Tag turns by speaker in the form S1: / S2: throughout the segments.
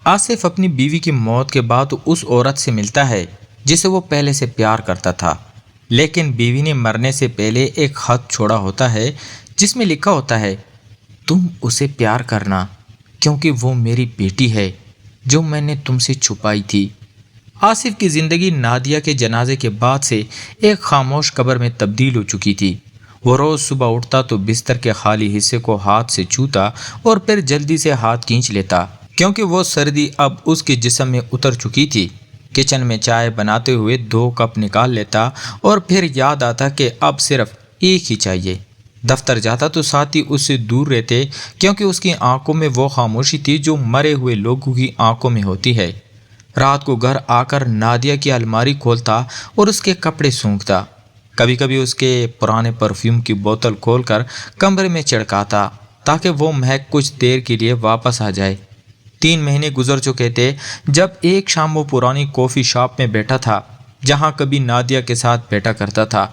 S1: آصف اپنی بیوی کی موت کے بعد اس عورت سے ملتا ہے جسے وہ پہلے سے پیار کرتا تھا، لیکن بیوی نے مرنے سے پہلے ایک خط چھوڑا ہوتا ہے جس میں لکھا ہوتا ہے تم اسے پیار کرنا کیونکہ وہ میری بیٹی ہے جو میں نے تم سے چھپائی تھی۔ آصف کی زندگی نادیہ کے جنازے کے بعد سے ایک خاموش قبر میں تبدیل ہو چکی تھی۔ وہ روز صبح اٹھتا تو بستر کے خالی حصے کو ہاتھ سے چھوتا اور پھر جلدی سے ہاتھ کھینچ لیتا کیونکہ وہ سردی اب اس کے جسم میں اتر چکی تھی۔ کچن میں چائے بناتے ہوئے 2 کپ نکال لیتا اور پھر یاد آتا کہ اب صرف ایک ہی چاہیے۔ دفتر جاتا تو ساتھی اس سے دور رہتے کیونکہ اس کی آنکھوں میں وہ خاموشی تھی جو مرے ہوئے لوگوں کی آنکھوں میں ہوتی ہے۔ رات کو گھر آ کر نادیہ کی الماری کھولتا اور اس کے کپڑے سونکھتا، کبھی کبھی اس کے پرانے پرفیوم کی بوتل کھول کر کمرے میں چھڑکاتا تاکہ وہ مہک کچھ دیر کے لیے واپس آ جائے۔ 3 مہینے گزر چکے تھے جب ایک شام وہ پرانی کافی شاپ میں بیٹھا تھا جہاں کبھی نادیہ کے ساتھ بیٹھا کرتا تھا۔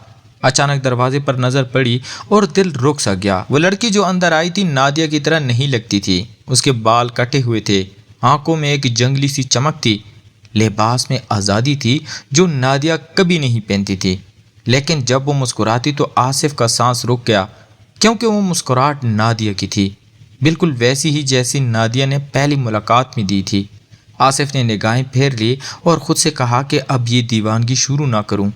S1: اچانک دروازے پر نظر پڑی اور دل رک سا گیا۔ وہ لڑکی جو اندر آئی تھی نادیہ کی طرح نہیں لگتی تھی۔ اس کے بال کٹے ہوئے تھے، آنکھوں میں ایک جنگلی سی چمک تھی، لباس میں آزادی تھی جو نادیہ کبھی نہیں پہنتی تھی۔ لیکن جب وہ مسکراتی تو آصف کا سانس رک گیا کیونکہ وہ مسکراہٹ نادیہ کی تھی، بالکل ویسی ہی جیسی نادیہ نے پہلی ملاقات میں دی تھی۔ آصف نے نگاہیں پھیر لی اور خود سے کہا کہ اب یہ دیوانگی شروع نہ کروں،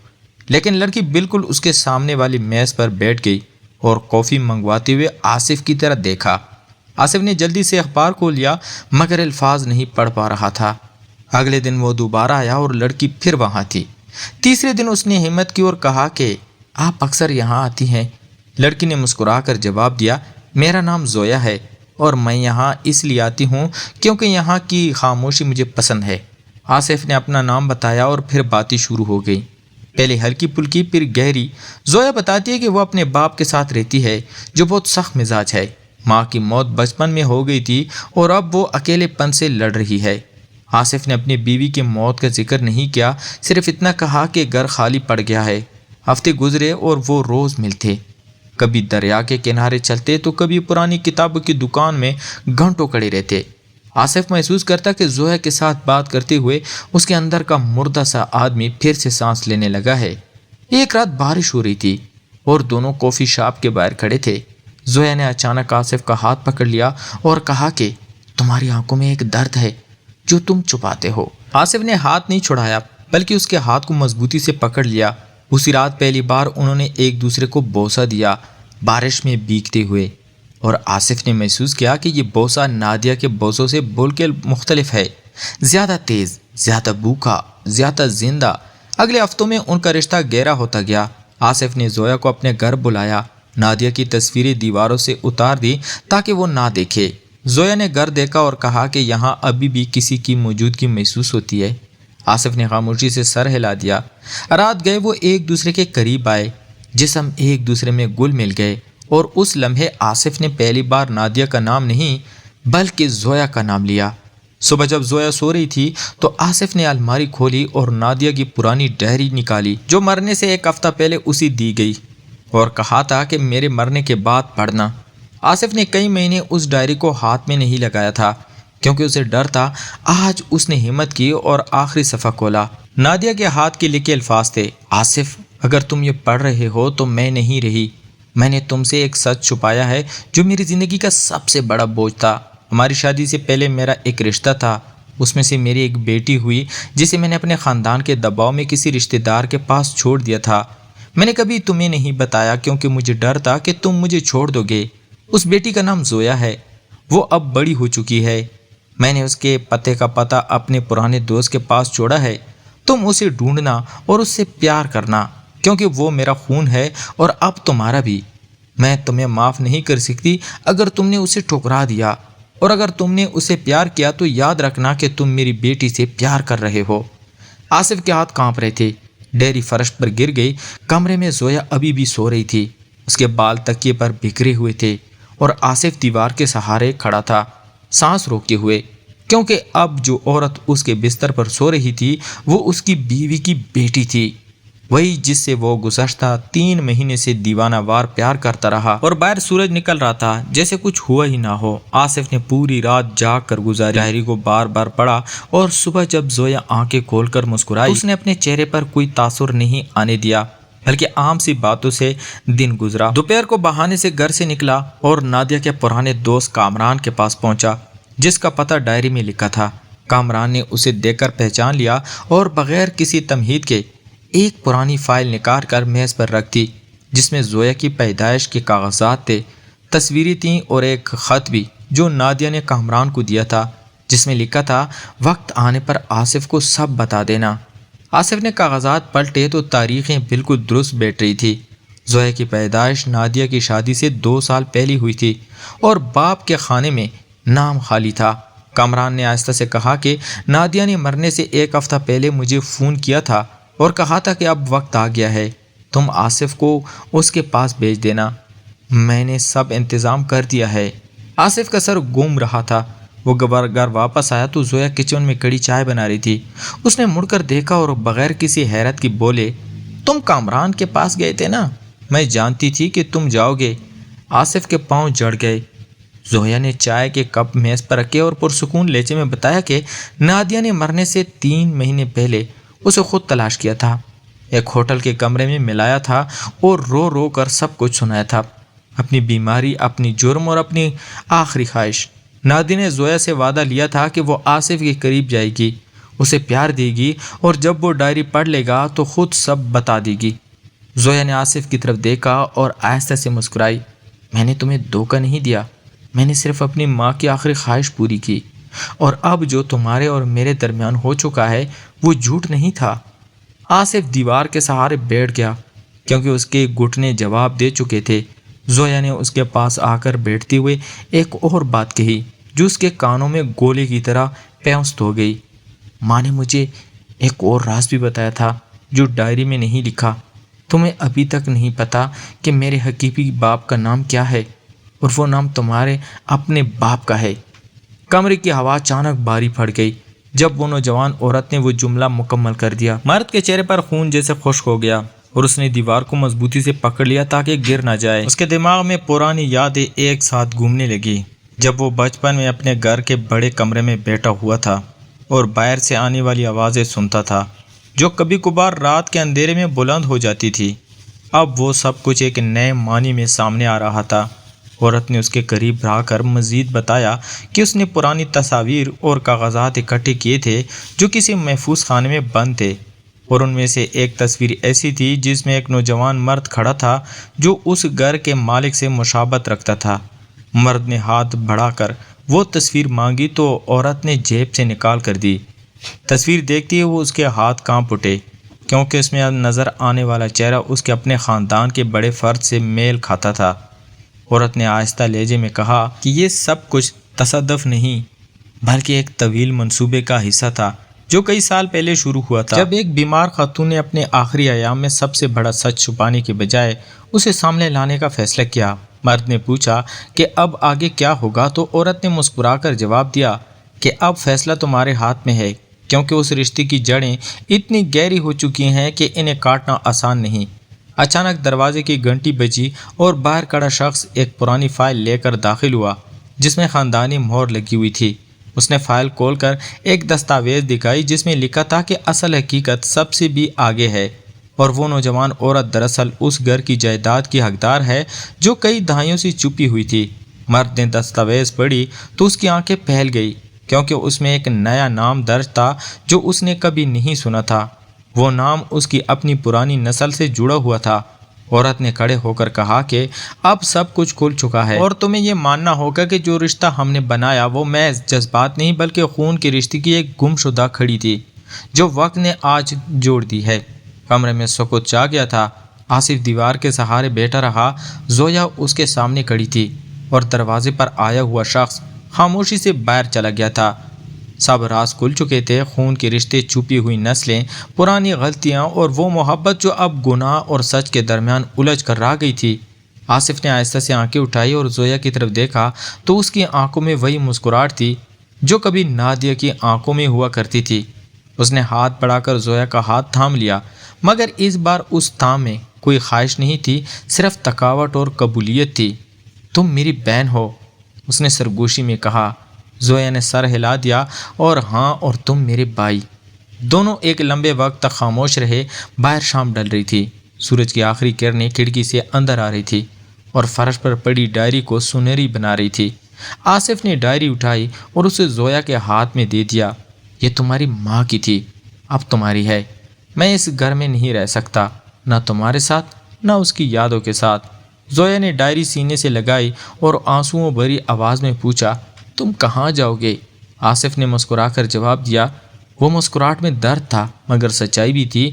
S1: لیکن لڑکی بالکل اس کے سامنے والی میز پر بیٹھ گئی اور کافی منگواتے ہوئے آصف کی طرف دیکھا۔ آصف نے جلدی سے اخبار کھول لیا مگر الفاظ نہیں پڑھ پا رہا تھا۔ اگلے دن وہ دوبارہ آیا اور لڑکی پھر وہاں تھی۔ تیسرے دن اس نے ہمت کی اور کہا کہ آپ اکثر یہاں آتی ہیں۔ لڑکی نے مسکرا کر جواب دیا میرا نام زویا ہے اور میں یہاں اس لیے آتی ہوں کیونکہ یہاں کی خاموشی مجھے پسند ہے۔ آصف نے اپنا نام بتایا اور پھر باتیں شروع ہو گئی، پہلے ہلکی پھلکی پھر گہری۔ زویا بتاتی ہے کہ وہ اپنے باپ کے ساتھ رہتی ہے جو بہت سخت مزاج ہے۔ ماں کی موت بچپن میں ہو گئی تھی اور اب وہ اکیلے پن سے لڑ رہی ہے۔ آصف نے اپنی بیوی کی موت کا ذکر نہیں کیا، صرف اتنا کہا کہ گھر خالی پڑ گیا ہے۔ ہفتے گزرے اور وہ روز ملتے، کبھی دریا کے کنارے چلتے تو کبھی پرانی کتابوں کی دکان میں گھنٹوں کھڑے رہتے۔ آصف محسوس کرتا کہ زویا کے ساتھ بات کرتے ہوئے اس کے اندر کا مردہ سا آدمی پھر سے سانس لینے لگا ہے۔ ایک رات بارش ہو رہی تھی اور دونوں کافی شاپ کے باہر کھڑے تھے۔ زویا نے اچانک آصف کا ہاتھ پکڑ لیا اور کہا کہ تمہاری آنکھوں میں ایک درد ہے جو تم چھپاتے ہو۔ آصف نے ہاتھ نہیں چھڑایا بلکہ اس کے ہاتھ کو مضبوطی سے پکڑ لیا۔ اسی رات پہلی بار انہوں نے ایک دوسرے کو بوسہ دیا، بارش میں بھیگتے ہوئے، اور آصف نے محسوس کیا کہ یہ بوسہ نادیہ کے بوسوں سے بول کے مختلف ہے، زیادہ تیز، زیادہ بھوکا، زیادہ زندہ۔ اگلے ہفتوں میں ان کا رشتہ گہرا ہوتا گیا۔ آصف نے زویا کو اپنے گھر بلایا، نادیہ کی تصویریں دیواروں سے اتار دی تاکہ وہ نہ دیکھے۔ زویا نے گھر دیکھا اور کہا کہ یہاں ابھی بھی کسی کی موجودگی محسوس ہوتی ہے۔ آصف نے خاموشی سے سر ہلا دیا۔ رات گئے وہ ایک دوسرے کے قریب آئے، جسم ایک دوسرے میں گل مل گئے، اور اس لمحے آصف نے پہلی بار نادیہ کا نام نہیں بلکہ زویا کا نام لیا۔ صبح جب زویا سو رہی تھی تو آصف نے الماری کھولی اور نادیہ کی پرانی ڈائری نکالی جو مرنے سے 1 ہفتہ پہلے اسے دی گئی، اور کہا تھا کہ میرے مرنے کے بعد پڑھنا۔ آصف نے کئی مہینے اس ڈائری کو ہاتھ میں نہیں لگایا تھا کیونکہ اسے ڈر تھا۔ آج اس نے ہمت کی اور آخری صفحہ کھولا۔ نادیہ کے ہاتھ کے لکھے الفاظ تھے، آصف اگر تم یہ پڑھ رہے ہو تو میں نہیں رہی، میں نے تم سے ایک سچ چھپایا ہے جو میری زندگی کا سب سے بڑا بوجھ تھا۔ ہماری شادی سے پہلے میرا ایک رشتہ تھا، اس میں سے میری ایک بیٹی ہوئی جسے میں نے اپنے خاندان کے دباؤ میں کسی رشتہ دار کے پاس چھوڑ دیا تھا۔ میں نے کبھی تمہیں نہیں بتایا کیونکہ مجھے ڈر تھا کہ تم مجھے چھوڑ دو گے۔ اس بیٹی کا نام زویا ہے، وہ اب بڑی ہو چکی ہے۔ میں نے اس کے پتے کا پتہ اپنے پرانے دوست کے پاس چھوڑا ہے، تم اسے ڈھونڈنا اور اس سے پیار کرنا کیونکہ وہ میرا خون ہے اور اب تمہارا بھی۔ میں تمہیں معاف نہیں کر سکتی اگر تم نے اسے ٹھکرا دیا، اور اگر تم نے اسے پیار کیا تو یاد رکھنا کہ تم میری بیٹی سے پیار کر رہے ہو۔ آصف کے ہاتھ کانپ رہے تھے، ڈیری فرش پر گر گئی۔ کمرے میں زویا ابھی بھی سو رہی تھی، اس کے بال تکیے پر بکھرے ہوئے تھے اور آصف دیوار کے سہارے کھڑا تھا، سانس روکے ہوئے، کیونکہ اب جو عورت اس کے بستر پر سو رہی تھی وہ اس کی بیوی کی بیٹی تھی۔ وہی جس سے وہ گزشتہ 3 مہینے سے دیوانہ وار پیار کرتا رہا، اور باہر سورج نکل رہا تھا جیسے کچھ ہوا ہی نہ ہو۔ آصف نے پوری رات جاگ کر گزاری، ڈائری کو بار بار پڑھا، اور صبح جب زویا آنکھیں کھول کر مسکرائی، اس نے اپنے چہرے پر کوئی تاثر نہیں آنے دیا، بلکہ عام سی باتوں سے دن گزرا۔ دوپہر کو بہانے سے گھر سے نکلا اور نادیہ کے پرانے دوست کامران کے پاس پہنچا، جس کا پتہ ڈائری میں لکھا تھا۔ کامران نے اسے دیکھ کر پہچان لیا اور بغیر کسی تمہید کے ایک پرانی فائل نکال کر میز پر رکھ دی، جس میں زویا کی پیدائش کے کاغذات تھے، تصویریں تھیں اور ایک خط بھی جو نادیہ نے کامران کو دیا تھا، جس میں لکھا تھا وقت آنے پر آصف کو سب بتا دینا۔ آصف نے کاغذات پلٹے تو تاریخیں بالکل درست بیٹھ رہی تھی۔ زویا کی پیدائش نادیہ کی شادی سے 2 سال پہلے ہوئی تھی اور باپ کے خانے میں نام خالی تھا۔ کامران نے آہستہ سے کہا کہ نادیہ نے مرنے سے 1 ہفتہ پہلے مجھے فون کیا تھا اور کہا تھا کہ اب وقت آ گیا ہے، تم آصف کو اس کے پاس بھیج دینا۔ میں نے سب انتظام کر دیا ہے۔ آصف کا سر گھوم رہا تھا۔ وہ گھر واپس آیا تو زویا کچن میں کڑی چائے بنا رہی تھی۔ اس نے مڑ کر دیکھا اور بغیر کسی حیرت کی بولے، تم کامران کے پاس گئے تھے نا؟ میں جانتی تھی کہ تم جاؤ گے۔ آصف کے پاؤں جڑ گئے۔ زویا نے چائے کے کپ میز پر رکھے اور پرسکون لہجے میں بتایا کہ نادیہ نے مرنے سے 3 مہینے پہلے اسے خود تلاش کیا تھا، ایک ہوٹل کے کمرے میں ملایا تھا اور رو رو کر سب کچھ سنایا تھا، اپنی بیماری، اپنی جرم اور اپنی آخری خواہش۔ نادیہ نے زویا سے وعدہ لیا تھا کہ وہ آصف کے قریب جائے گی، اسے پیار دے گی اور جب وہ ڈائری پڑھ لے گا تو خود سب بتا دے گی۔ زویا نے آصف کی طرف دیکھا اور آہستہ سے مسکرائی۔ میں نے تمہیں دھوکہ نہیں دیا، میں نے صرف اپنی ماں کی آخری خواہش پوری کی، اور اب جو تمہارے اور میرے درمیان ہو چکا ہے وہ جھوٹ نہیں تھا۔ آصف دیوار کے سہارے بیٹھ گیا کیونکہ اس کے گھٹنے جواب دے چکے تھے۔ زویا نے اس کے پاس آ کر بیٹھتے ہوئے ایک اور بات کہی جو اس کے کانوں میں گولے کی طرح پیوست ہو گئی۔ ماں نے مجھے ایک اور راز بھی بتایا تھا جو ڈائری میں نہیں لکھا۔ تمہیں ابھی تک نہیں پتا کہ میرے حقیقی باپ کا نام کیا ہے، اور وہ نام تمہارے اپنے باپ کا ہے۔ کمرے کی ہوا اچانک بھاری پڑ گئی جب وہ نوجوان عورت نے وہ جملہ مکمل کر دیا۔ مرد کے چہرے پر خون جیسے خشک ہو گیا اور اس نے دیوار کو مضبوطی سے پکڑ لیا تاکہ گر نہ جائے۔ اس کے دماغ میں پرانی یادیں ایک ساتھ گھومنے لگی، جب وہ بچپن میں اپنے گھر کے بڑے کمرے میں بیٹھا ہوا تھا اور باہر سے آنے والی آوازیں سنتا تھا جو کبھی کبھار رات کے اندھیرے میں بلند ہو جاتی تھی۔ اب وہ سب کچھ ایک نئے معنی میں سامنے آ رہا تھا۔ عورت نے اس کے قریب رہ کر مزید بتایا کہ اس نے پرانی تصاویر اور کاغذات اکٹھے کیے تھے جو کسی محفوظ خانے میں بند تھے، اور ان میں سے ایک تصویر ایسی تھی جس میں ایک نوجوان مرد کھڑا تھا جو اس گھر کے مالک سے مشابہت رکھتا تھا۔ مرد نے ہاتھ بڑھا کر وہ تصویر مانگی تو عورت نے جیب سے نکال کر دی۔ تصویر دیکھتے ہی وہ اس کے ہاتھ کانپ اٹھے کیونکہ اس میں نظر آنے والا چہرہ اس کے اپنے خاندان کے بڑے فرد سے میل کھاتا تھا۔ عورت نے آہستہ لہجے میں کہا کہ یہ سب کچھ تصادف نہیں بلکہ ایک طویل منصوبے کا حصہ تھا جو کئی سال پہلے شروع ہوا تھا، جب ایک بیمار خاتون نے اپنے آخری ایام میں سب سے بڑا سچ چھپانے کے بجائے اسے سامنے لانے کا فیصلہ کیا۔ مرد نے پوچھا کہ اب آگے کیا ہوگا تو عورت نے مسکرا کر جواب دیا کہ اب فیصلہ تمہارے ہاتھ میں ہے، کیونکہ اس رشتے کی جڑیں اتنی گہری ہو چکی ہیں کہ انہیں کاٹنا آسان نہیں۔ اچانک دروازے کی گھنٹی بجی اور باہر کھڑا شخص ایک پرانی فائل لے کر داخل ہوا جس میں خاندانی مہر لگی ہوئی تھی۔ اس نے فائل کھول کر ایک دستاویز دکھائی جس میں لکھا تھا کہ اصل حقیقت سب سے بھی آگے ہے، اور وہ نوجوان عورت دراصل اس گھر کی جائیداد کی حقدار ہے جو کئی دہائیوں سے چھپی ہوئی تھی۔ مرد نے دستاویز پڑھی تو اس کی آنکھیں پھیل گئی کیونکہ اس میں ایک نیا نام درج تھا جو اس نے کبھی نہیں سنا تھا۔ وہ نام اس کی اپنی پرانی نسل سے جڑا ہوا تھا۔ عورت نے کھڑے ہو کر کہا کہ اب سب کچھ کھل چکا ہے اور تمہیں یہ ماننا ہوگا کہ جو رشتہ ہم نے بنایا وہ محض جذبات نہیں بلکہ خون کے رشتے کی ایک گم شدہ کھڑی تھی جو وقت نے آج جوڑ دی ہے۔ کمرے میں سکوت چھا گیا تھا۔ آصف دیوار کے سہارے بیٹھا رہا۔ زویا اس کے سامنے کھڑی تھی اور دروازے پر آیا ہوا شخص خاموشی سے باہر چلا گیا تھا۔ سب راز کھل چکے تھے، خون کے رشتے، چھپی ہوئی نسلیں، پرانی غلطیاں اور وہ محبت جو اب گناہ اور سچ کے درمیان الجھ کر رہ گئی تھی۔ آصف نے آہستہ سے آنکھیں اٹھائی اور زویا کی طرف دیکھا تو اس کی آنکھوں میں وہی مسکراہٹ تھی جو کبھی نادیہ کی آنکھوں میں ہوا کرتی تھی۔ اس نے ہاتھ بڑھا کر زویا کا ہاتھ تھام لیا۔ مگر اس بار اس تام میں کوئی خواہش نہیں تھی، صرف تھکاوٹ اور قبولیت تھی۔ تم میری بہن ہو، اس نے سرگوشی میں کہا۔ زویا نے سر ہلا دیا، اور ہاں، اور تم میرے بھائی۔ دونوں ایک لمبے وقت تک خاموش رہے۔ باہر شام ڈل رہی تھی، سورج کی آخری کرنیں کھڑکی سے اندر آ رہی تھی اور فرش پر پڑی ڈائری کو سنہری بنا رہی تھی۔ آصف نے ڈائری اٹھائی اور اسے زویا کے ہاتھ میں دے دیا۔ یہ تمہاری ماں کی تھی، اب تمہاری ہے۔ میں اس گھر میں نہیں رہ سکتا، نہ تمہارے ساتھ نہ اس کی یادوں کے ساتھ۔ زویا نے ڈائری سینے سے لگائی اور آنسوؤں بھری آواز میں پوچھا، تم کہاں جاؤ گے؟ آصف نے مسکرا کر جواب دیا۔ وہ مسکراہٹ میں درد تھا مگر سچائی بھی تھی۔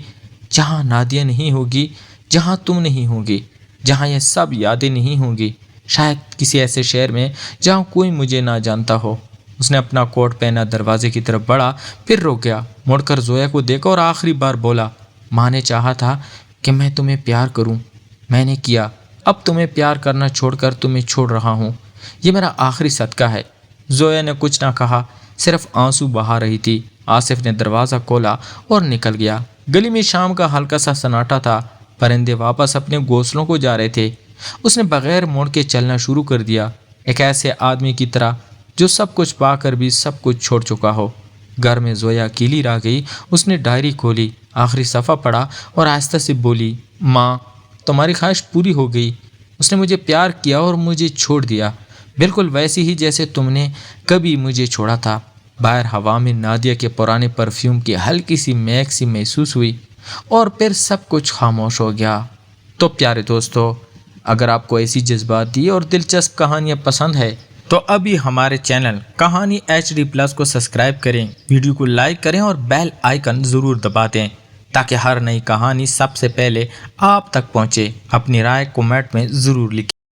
S1: جہاں نادیہ نہیں ہوگی، جہاں تم نہیں ہوگی، جہاں یہ سب یادیں نہیں ہوں گی، شاید کسی ایسے شہر میں جہاں کوئی مجھے نہ جانتا ہو۔ اس نے اپنا کوٹ پہنا دروازے کی طرف بڑھا، پھر رک گیا، مڑ کر زویا کو دیکھا اور آخری بار بولا، ماں نے چاہا تھا کہ میں تمہیں پیار کروں، میں نے کیا۔ اب تمہیں پیار کرنا چھوڑ کر تمہیں چھوڑ رہا ہوں، یہ میرا آخری صدقہ ہے۔ زویا نے کچھ نہ کہا، صرف آنسو بہا رہی تھی۔ آصف نے دروازہ کھولا اور نکل گیا۔ گلی میں شام کا ہلکا سا سناٹا تھا، پرندے واپس اپنے گھونسلوں کو جا رہے تھے۔ اس نے بغیر موڑ کے چلنا شروع کر دیا، ایک ایسے آدمی کی طرح جو سب کچھ پا کر بھی سب کچھ چھوڑ چکا ہو۔ گھر میں زویا اکیلی رہ گئی۔ اس نے ڈائری کھولی، آخری صفحہ پڑھا اور آہستہ سے بولی، ماں، تمہاری خواہش پوری ہو گئی۔ اس نے مجھے پیار کیا اور مجھے چھوڑ دیا، بالکل ویسے ہی جیسے تم نے کبھی مجھے چھوڑا تھا۔ باہر ہوا میں نادیہ کے پرانے پرفیوم کی ہلکی سی مہک سی محسوس ہوئی اور پھر سب کچھ خاموش ہو گیا۔ تو پیارے دوستو، اگر آپ کو ایسی جذباتی اور دلچسپ کہانیاں پسند ہے تو ابھی ہمارے چینل کہانی HD+ کو سبسکرائب کریں، ویڈیو کو لائک کریں اور بیل آئیکن ضرور دبا دیں تاکہ ہر نئی کہانی سب سے پہلے آپ تک پہنچے۔ اپنی رائے کمنٹ میں ضرور لکھیں۔